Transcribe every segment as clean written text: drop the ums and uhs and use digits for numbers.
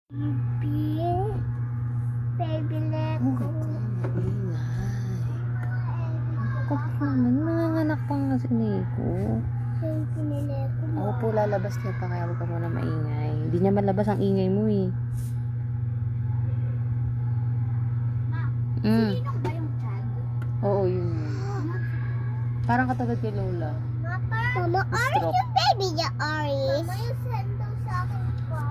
Baby Leko. Kapag naman, nanganganak pa nga si Neko. Baby Leko. Ako po, lalabas niya pa, kaya huwag ka muna maingay. Hindi niya malabas ang ingay mo eh. Sino ba yung tag? Oo, yun. Parang katagal kay Lola. Mama, Ari Stroke. yung baby niya, Ari. Mama, yung send daw sa akin pa.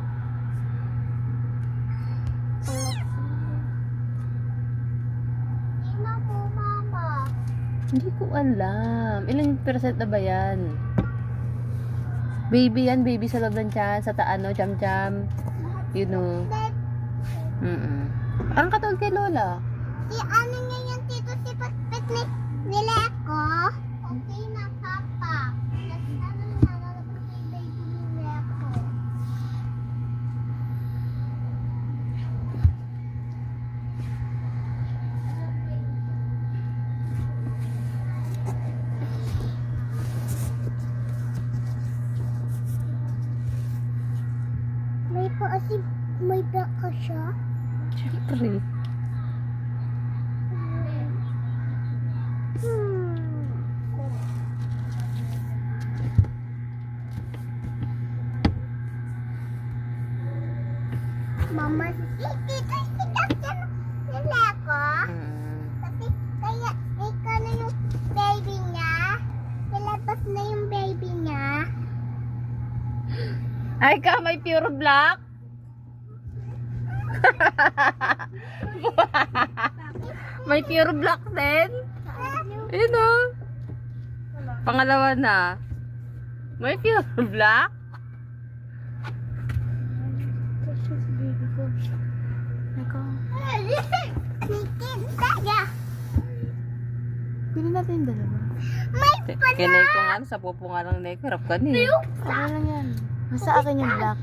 Hindi na po, Mama. Hindi ko alam. Ilang percent na ba yan? Baby yan, baby sa loob ng tiyan, sa taano, jam-jam. You know. Parang katulad kay Lola. Si ano niya yung tito si Patpit ni Leko? Okay na, Papa. Kasi ano na nalalabas kay baby ni Leko. May paasi, may baka siya? Siyempre. Mama, tito si Captain ni Leko? Kasi kaya ikaw na yung baby niya. Nilabas na yung baby niya. Ay ka, may pure black? May pure black din? Ayun o. Pangalawa na. May pure black? Pili natin yung dalawa. May pala! Kinay ko nga, sa pupo nga ng neck. Harap ka niya. Okay lang yan. Nasa akin yung black.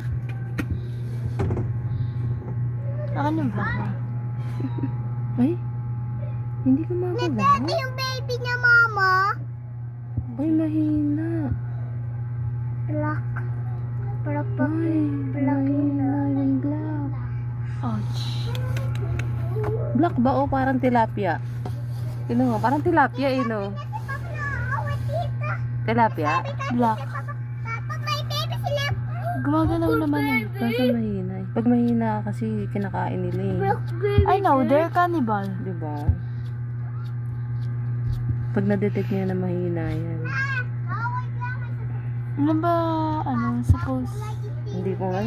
Akin yung black na. Ay, hindi ka Nandito makagawa. yung baby niya, Mama. Ay, mahina. Black. Black pa. Ay, mahina yung black. Ouch. Black ba o parang tilapia? Tingnan mo, parang tilapia eh, no? Kasi Papa nakakawat dito. Tilapia? Black. Papa, may baby sila. Gumagalaw naman eh. Kaso mahina eh. Pag mahina kasi kinakain nila eh. I know, they're cannibal. Diba? Pag na-detect niya na mahina yan. Nakawat lang. Ano ba, suppose? Hindi ko nga